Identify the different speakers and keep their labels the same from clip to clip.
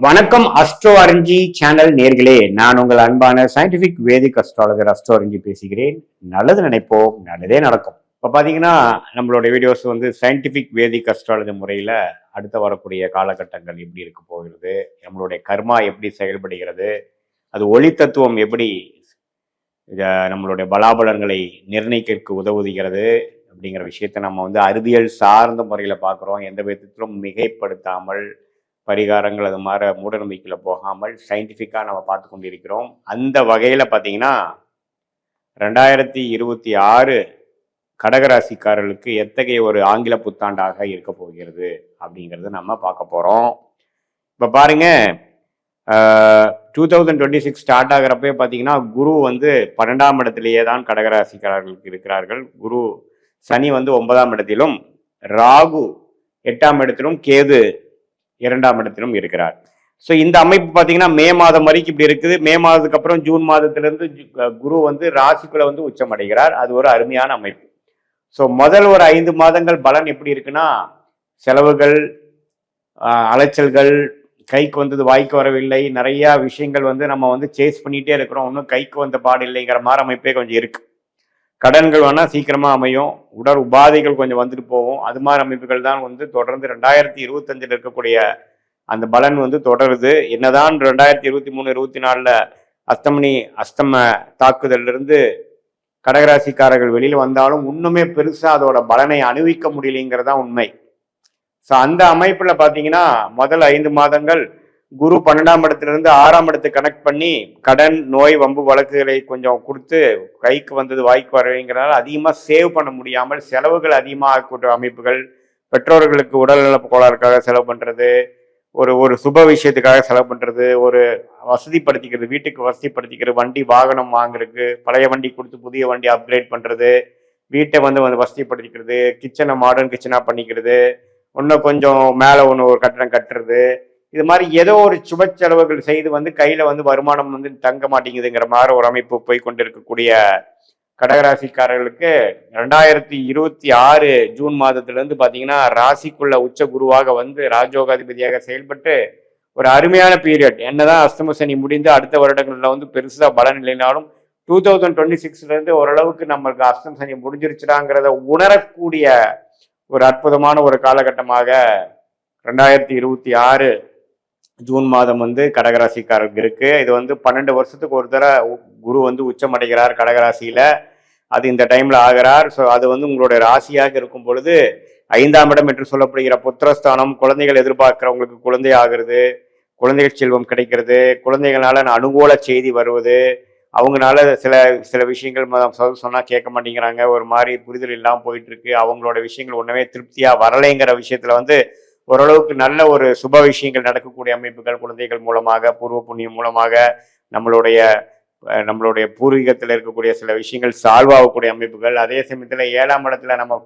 Speaker 1: வணக்கம் astro அரஞ்சி channel நேர்களே, நான் உங்கள் அன்பான சயின்டிபிக் வேதிக் அஸ்ட்ராலஜர் அஸ்ட்ரோ அரஞ்சி பேசுகிறேன். நல்லது நினைப்போம், நல்லதே நடக்கும். இப்போ பார்த்தீங்கன்னா நம்மளுடைய வீடியோஸ் வந்து சயின்டிபிக் வேதிக் அஸ்ட்ராலஜி முறையில் அடுத்த வரக்கூடிய காலகட்டங்கள் எப்படி இருக்க போகிறது, நம்மளுடைய கர்மா எப்படி செயல்படுகிறது, அது ஒளி தத்துவம் எப்படி நம்மளுடைய பலாபலன்களை நிர்ணயிக்க உதவுகிறது அப்படிங்கிற விஷயத்த நம்ம வந்து அறிவியல் சார்ந்த முறையில் பார்க்குறோம். எந்த விதத்திலும் மிகைப்படுத்தாமல் பரிகாரங்கள் அது மாதிரி மூட நம்பிக்கையில் போகாமல் சயின்டிஃபிக்காக நம்ம பார்த்து கொண்டிருக்கிறோம். அந்த வகையில் பார்த்தீங்கன்னா 2026 கடகராசிக்காரர்களுக்கு எத்தகைய ஒரு ஆங்கில புத்தாண்டாக இருக்க போகிறது அப்படிங்கிறது நம்ம பார்க்க போகிறோம். இப்போ பாருங்க, 2026 ஸ்டார்ட் ஆகிறப்பே பார்த்தீங்கன்னா குரு வந்து 12ஆம் இடத்திலேயே தான் கடகராசிக்காரர்களுக்கு இருக்கிறார்கள். குரு சனி வந்து 9ஆம் இடத்திலும், ராகு 8ஆம் இடத்திலும், கேது 2ஆம் இடத்திலும் இருக்கிறார். ஸோ இந்த அமைப்பு பார்த்தீங்கன்னா மே மாதம் வரைக்கும் இப்படி இருக்குது. மே மாதத்துக்கு அப்புறம் ஜூன் மாதத்திலிருந்து குரு வந்து ராசிக்குள்ள வந்து உச்சம் அடைகிறார். அது ஒரு அருமையான அமைப்பு. ஸோ முதல் ஒரு 5 மாதங்கள் பலன் எப்படி இருக்குன்னா, செலவுகள், அலைச்சல்கள், கைக்கு வந்தது வாய்க்கு வரவில்லை, நிறைய விஷயங்கள் வந்து நம்ம வந்து சேஸ் பண்ணிட்டே இருக்கிறோம், இன்னும் கைக்கு வந்த பாடு இல்லைங்கிற மாதிரி அமைப்பே கொஞ்சம் இருக்கு. கடன்கள் வேணா சீக்கிரமா அமையும், உடல் உபாதைகள் கொஞ்சம் வந்துட்டு போகும். அது மாதிரி அமைப்புகள் தான் வந்து தொடர்ந்து 2025 இருக்கக்கூடிய அந்த பலன் வந்து தொடருது. என்னதான் 2023 24 அஸ்தம தாக்குதல் இருந்து கடகராசிக்காரர்கள் வெளியில வந்தாலும் இன்னுமே பெருசா அதோட பலனை அனுபவிக்க முடியலைங்கிறதா உண்மை. ஸோ அந்த அமைப்புல பாத்தீங்கன்னா முதல் 5 மாதங்கள் குரு 12ஆம் இடத்திலிருந்து 6ஆம் இடத்தை கனெக்ட் பண்ணி கடன், நோய், வம்பு வழக்குகளை கொஞ்சம் கொடுத்து கைக்கு வந்தது வாய்க்கு வரவைங்கிறனால அதிகமாக சேவ் பண்ண முடியாமல் செலவுகள் அதிகமாக ஆகக்கூடிய அமைப்புகள், பெற்றோர்களுக்கு உடல்நல கோளாறுக்காக செலவு பண்ணுறது, ஒரு சுப விஷயத்துக்காக செலவு பண்ணுறது, ஒரு வசதிப்படுத்திக்கிறது, வீட்டுக்கு வசதிப்படுத்திக்கிறது, வண்டி வாகனம் வாங்குறதுக்கு பழைய வண்டி கொடுத்து புதிய வண்டி அப்கிரேட் பண்ணுறது, வீட்டை வந்து வசதிப்படுத்திக்கிறது, கிச்சனை மாடர்ன் கிச்சனாக பண்ணிக்கிறது, இன்னும் கொஞ்சம் மேலே ஒரு கட்டணம் கட்டுறது, இது மாதிரி ஏதோ ஒரு சுப செலவுகள் செய்து வந்து கையில வந்து வருமானம் வந்து தங்க மாட்டேங்குதுங்கிற மாதிரி ஒரு அமைப்பு போய் கொண்டிருக்கக்கூடிய கடகராசிக்காரர்களுக்கு 2026 ஜூன் மாதத்திலிருந்து பார்த்தீங்கன்னா ராசிக்குள்ள உச்ச குருவாக வந்து ராஜயோகாதிபதியாக செயல்பட்டு ஒரு அருமையான பீரியட். என்னதான் அஸ்தம சனி முடிந்து அடுத்த வருடங்கள்ல வந்து பெருசா பலன் இல்லைனாலும் 2026 இருந்து ஓரளவுக்கு நம்மளுக்கு அஸ்தம சனி முடிஞ்சிருச்சுடாங்கிறத உணரக்கூடிய ஒரு அற்புதமான ஒரு காலகட்டமாக 2026 ஜூன் மாதம் வந்து கடகராசிக்காரருக்கு இருக்கு. இது வந்து 12 வருஷத்துக்கு ஒரு தடவை குரு வந்து உச்சமடைகிறார் கடகராசியில. அது இந்த டைம்ல ஆகிறார். ஸோ அது வந்து உங்களுடைய ராசியாக இருக்கும் பொழுது 5ஆம் இடம் என்று சொல்லப்படுகிற புத்திரஸ்தானம், குழந்தைகள் எதிர்பார்க்கிறவங்களுக்கு குழந்தை ஆகிறது, குழந்தைகள் செல்வம் கிடைக்கிறது, குழந்தைகளால அனுகூல செய்தி வருவது, அவங்களால சில விஷயங்கள் சொன்னா கேட்க மாட்டேங்கிறாங்க, ஒரு மாதிரி புரிதல் இல்லாமல் போயிட்டு இருக்கு, அவங்களோட விஷயங்கள் ஒன்றுமே திருப்தியா வரலைங்கிற விஷயத்துல வந்து ஓரளவுக்கு நல்ல ஒரு சுப விஷயங்கள் நடக்கக்கூடிய அமைப்புகள், குழந்தைகள் மூலமாக, பூர்வ புண்ணியம் மூலமாக, நம்மளுடைய பூர்வீகத்தில் இருக்கக்கூடிய சில விஷயங்கள் சால்வ் ஆகக்கூடிய அமைப்புகள். அதே சமயத்தில் 7ஆம் இடத்துல நம்ம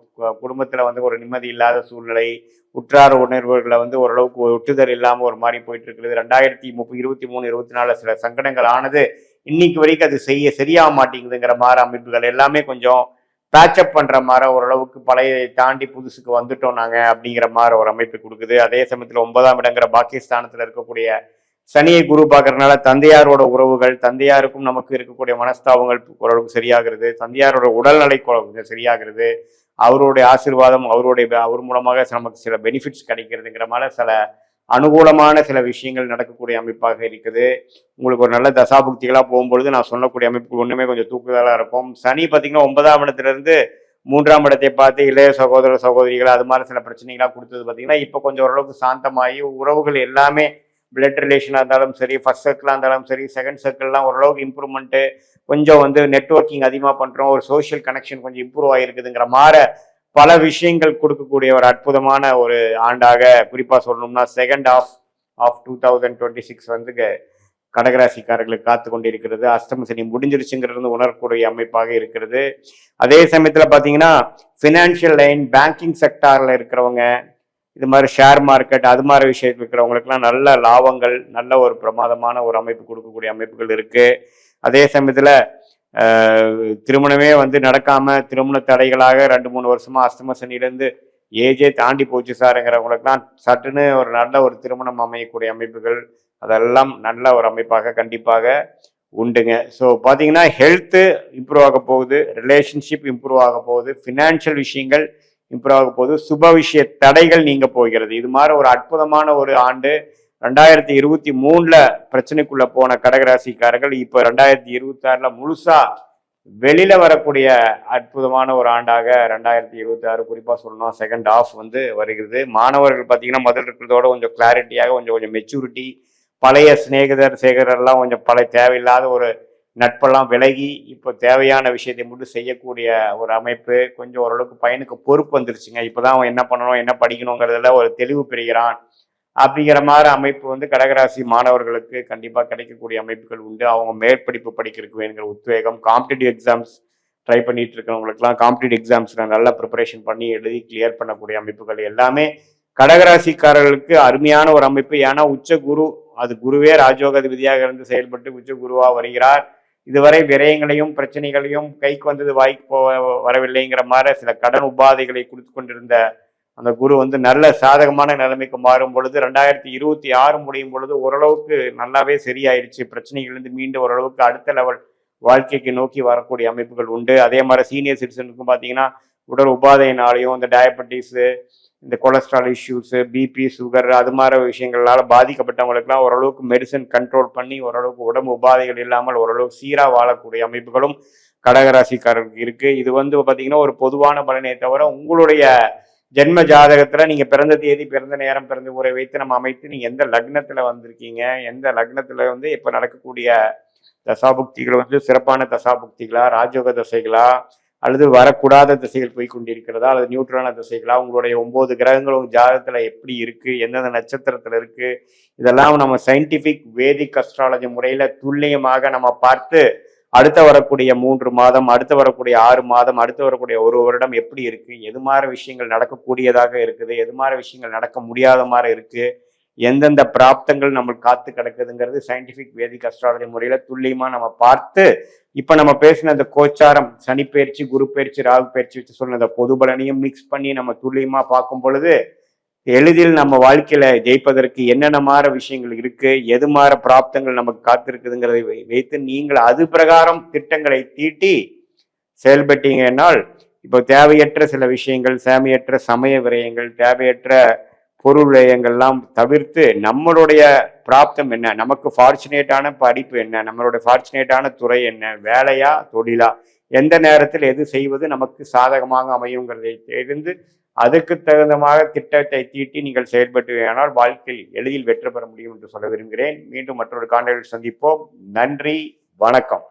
Speaker 1: குடும்பத்தில் வந்து ஒரு நிம்மதி இல்லாத சூழ்நிலை, உற்றார உணர்வுகளை வந்து ஓரளவுக்கு ஒட்டுதல் இல்லாமல் ஒரு மாதிரி போயிட்டு இருக்கிறது. 2023 24 சில சங்கடங்கள் ஆனது இன்னைக்கு வரைக்கும் அது சரியாக மாட்டேங்குதுங்கிற மாதிரி அமைப்புகள் எல்லாமே கொஞ்சம் பேட்சப் பண்ற மாதிரி ஓரளவுக்கு பழைய தாண்டி புதுசுக்கு வந்துட்டோம் நாங்க அப்படிங்கிற மாதிரி ஒரு அமைப்பு கொடுக்குது. அதே சமயத்துல 9ஆம் இடங்கிற பாகிஸ்தானத்துல இருக்கக்கூடிய சனியை குரு பார்க்கறதுனால தந்தையாரோட உறவுகள், தந்தையாருக்கும் நமக்கு இருக்கக்கூடிய மனஸ்தாபங்கள் ஓரளவுக்கு சரியாகிறது, தந்தையாரோட உடல்நிலை கொஞ்சம் சரியாகிறது, அவருடைய ஆசீர்வாதம், அவர் மூலமாக நமக்கு சில பெனிஃபிட்ஸ் கிடைக்கிறதுங்கிற மாதிரி சில அனுகூலமான சில விஷயங்கள் நடக்கக்கூடிய அமைப்பாக இருக்குது. உங்களுக்கு ஒரு நல்ல தசாபுக்திகளாக போகும்பொழுது நான் சொல்லக்கூடிய அமைப்புகள் ஒன்றுமே கொஞ்சம் தூக்குதலாக இருக்கும். சனி பார்த்தீங்கன்னா 9ஆம் இடத்திலிருந்து 3ஆம் இடத்தை பார்த்து இளைய சகோதர சகோதரிகள் அது மாதிரி சில பிரச்சனைகளாக கொடுத்தது பார்த்தீங்கன்னா இப்போ கொஞ்சம் ஓரளவுக்கு சாந்தமாகி உறவுகள் எல்லாமே பிளட் ரிலேஷனாக இருந்தாலும் சரி, ஃபர்ஸ்ட் சர்க்கிளாக இருந்தாலும் சரி, செகண்ட் சர்க்கிள்லாம் ஓரளவுக்கு இம்ப்ரூவ்மெண்ட்டு, கொஞ்சம் வந்து நெட்வொர்க்கிங் அதிகமாக பண்ணுறோம், ஒரு சோஷியல் கனெக்ஷன் கொஞ்சம் இம்ப்ரூவ் ஆகிருக்குதுங்கிற மாதிரி பல விஷயங்கள் கொடுக்கக்கூடிய ஒரு அற்புதமான ஒரு ஆண்டாக, குறிப்பாக சொல்லணும்னா செகண்ட் ஆஃப் 2026 வந்து கடகராசிக்காரர்களுக்கு காத்து கொண்டிருக்கிறது. அஷ்டம சனி முடிஞ்சிருச்சுங்கிறது உணரக்கூடிய அமைப்பாக இருக்கிறது. அதே சமயத்தில் பார்த்தீங்கன்னா ஃபினான்ஷியல் லைன், பேங்கிங் செக்டாரில் இருக்கிறவங்க, இது மாதிரி ஷேர் மார்க்கெட் அது மாதிரி விஷயத்தில் இருக்கிறவங்களுக்குலாம் நல்ல லாபங்கள், நல்ல ஒரு பிரமாதமான ஒரு அமைப்பு கொடுக்கக்கூடிய அமைப்புகள் இருக்கு. அதே சமயத்தில் திருமணமே வந்து நடக்காம திருமண தடைகளாக 2-3 வருஷமா அஷ்டம சனியிலேருந்து ஏஜே தாண்டி போச்சு சாருங்கிறவங்களுக்குலாம் சட்டுன்னு ஒரு நல்ல ஒரு திருமணம் அமையக்கூடிய அமைப்புகள், அதெல்லாம் நல்ல ஒரு அமைப்பாக கண்டிப்பாக உண்டுங்க. ஸோ பார்த்தீங்கன்னா ஹெல்த்து இம்ப்ரூவ் ஆக போகுது, ரிலேஷன்ஷிப் இம்ப்ரூவ் ஆக போகுது, ஃபினான்ஷியல் விஷயங்கள் இம்ப்ரூவ் ஆக போகுது, சுப விஷய தடைகள் நீங்க போகிறது. இது மாதிரி ஒரு அற்புதமான ஒரு ஆண்டு 2023ல பிரச்சனைக்குள்ள போன கடகராசிக்காரர்கள் இப்போ 2026ல முழுசா வெளியில வரக்கூடிய அற்புதமான ஒரு ஆண்டாக 2026 குறிப்பா சொல்லணும் செகண்ட் ஹாஃப் வந்து வருகிறது. மாணவர்கள் பார்த்தீங்கன்னா முதல் இருக்கிறதோட கொஞ்சம் கிளாரிட்டியாக கொஞ்சம் மெச்சூரிட்டி, பழைய சிநேகிதர் சேகரெல்லாம் கொஞ்சம் பழைய தேவையில்லாத ஒரு நட்பெல்லாம் விலகி இப்போ தேவையான விஷயத்தை மட்டும் செய்யக்கூடிய ஒரு அமைப்பு. கொஞ்சம் ஓரளவுக்கு பையனுக்கு பொறுப்பு வந்துருச்சுங்க. இப்போதான் அவன் என்ன பண்ணணும் என்ன படிக்கணுங்கிறதுல ஒரு தெளிவு பெறுகிறான் அப்படிங்கிற மாதிரி அமைப்பு வந்து கடகராசி மாணவர்களுக்கு கண்டிப்பாக கிடைக்கக்கூடிய அமைப்புகள் உண்டு. அவங்க மேற்படிப்பு படிக்கிறதுக்கு வேணுங்கிற உத்வேகம், காம்படிட்டிவ் எக்ஸாம்ஸ் ட்ரை பண்ணிட்டு இருக்கிறவங்களுக்குலாம் காம்படிட்டிவ் எக்ஸாம்ஸ்க்கு நல்லா ப்ரிப்பரேஷன் பண்ணி எழுதி கிளியர் பண்ணக்கூடிய அமைப்புகள் எல்லாமே கடகராசிக்காரர்களுக்கு அருமையான ஒரு அமைப்பு. ஏன்னா உச்ச குரு, அது குருவே ராஜயோகாதிபதியாக இருந்து செயல்பட்டு உச்ச குருவா வருகிறார். இதுவரை விரயங்களையும் பிரச்சனைகளையும் கைக்கு வந்தது வாய்க்கு வரவில்லைங்கிற மாதிரி சில கடன் உபாதைகளை கொடுத்து கொண்டிருந்த அந்த குரு வந்து நல்ல சாதகமான நிலைமைக்கு மாறும் பொழுது 2026 முடியும் பொழுது ஓரளவுக்கு நல்லாவே சரியாயிடுச்சு. பிரச்சனைகளிலிருந்து மீண்டு ஓரளவுக்கு அடுத்த லெவல் வாழ்க்கைக்கு நோக்கி வரக்கூடிய அமைப்புகள் உண்டு. அதே மாதிரி சீனியர் சிட்டிசனுக்கும் பார்த்தீங்கன்னா உடல் உபாதையினாலையும் இந்த டயபெட்டிஸு, இந்த கொலஸ்ட்ரால் இஷ்யூஸு, பிபி, சுகர் அது மாதிரி விஷயங்களால் பாதிக்கப்பட்டவங்களுக்குலாம் ஓரளவுக்கு மெடிசன் கண்ட்ரோல் பண்ணி ஓரளவுக்கு உடம்பு உபாதைகள் இல்லாமல் ஓரளவுக்கு சீராக வாழக்கூடிய அமைப்புகளும் கடகராசிக்காரருக்கு இருக்கு. இது வந்து பார்த்தீங்கன்னா ஒரு பொதுவான பலனை தவிர உங்களுடைய ஜென்ம ஜாதகத்துல நீங்க பிறந்த தேதி, பிறந்த நேரம், பிறந்த ஊரை வைத்து நம்ம அமைத்து நீங்க எந்த லக்னத்துல வந்திருக்கீங்க, எந்த லக்னத்துல வந்து இப்ப நடக்கக்கூடிய தசாபுக்திகள் வந்து சிறப்பான தசாபுக்திகளா, ராஜயோக தசைகளா, அல்லது வரக்கூடாத திசைகள் போய் கொண்டிருக்கிறதா, அல்லது நியூட்ரலான திசைகளா, உங்களுடைய 9 கிரகங்களும் ஜாதகத்துல எப்படி இருக்கு, எந்தெந்த நட்சத்திரத்துல இருக்கு, இதெல்லாம் நம்ம சயின்டிபிக் வேதிக் அஸ்ட்ராலஜி முறையில துல்லியமாக நம்ம பார்த்து அடுத்த வரக்கூடிய 3 மாதம், அடுத்து வரக்கூடிய 6 மாதம், அடுத்து வரக்கூடிய 1 வருடம் எப்படி இருக்கு, எது மாதிரி விஷயங்கள் நடக்கக்கூடியதாக இருக்குது, எது மாதிரி விஷயங்கள் நடக்க முடியாத மாதிரி இருக்கு, எந்தெந்த பிராப்தங்கள் நம்மளுக்கு காத்து கிடக்குதுங்கிறது சயின்டிபிக் வேதிக் அஸ்ட்ராலஜி முறையில துல்லியமா நம்ம பார்த்து இப்ப நம்ம பேசின அந்த கோச்சாரம், சனி பயிற்சி, குரு பயிற்சி, ராகு பயிற்சி வச்சு சொன்ன அந்த பொது பலனையும் மிக்ஸ் பண்ணி நம்ம துல்லியமா பார்க்கும் பொழுது எளிதில் நம்ம வாழ்க்கையில ஜெயிப்பதற்கு என்னென்ன மாற விஷயங்கள் இருக்கு, எது மாற பிராப்தங்கள் நமக்கு காத்திருக்குதுங்கிறதை வைத்து நீங்கள் அது பிரகாரம் திட்டங்களை தீட்டி செயல்பட்டீங்கன்னால் இப்போ தேவையற்ற சில விஷயங்கள், தேவையற்ற சமய விரயங்கள், தேவையற்ற பொருள் விரயங்கள்லாம் தவிர்த்து நம்மளுடைய பிராப்தம் என்ன, நமக்கு ஃபார்ச்சுனேட்டான படிப்பு என்ன, நம்மளுடைய ஃபார்ச்சுனேட்டான துறை என்ன, வேலையா தொழிலா, எந்த நேரத்தில் எது செய்வது நமக்கு சாதகமாக அமையுங்கிறதை தெரிந்து அதுக்கு தகுந்தமாக திட்டத்தை தீட்டி நீங்கள் செயல்பட்டு வாழ்க்கையில் எளிதில் வெற்றி பெற முடியும் என்று சொல்ல விரும்புகிறேன். மீண்டும் மற்றொரு காணொளியில் சந்திப்போம். நன்றி, வணக்கம்.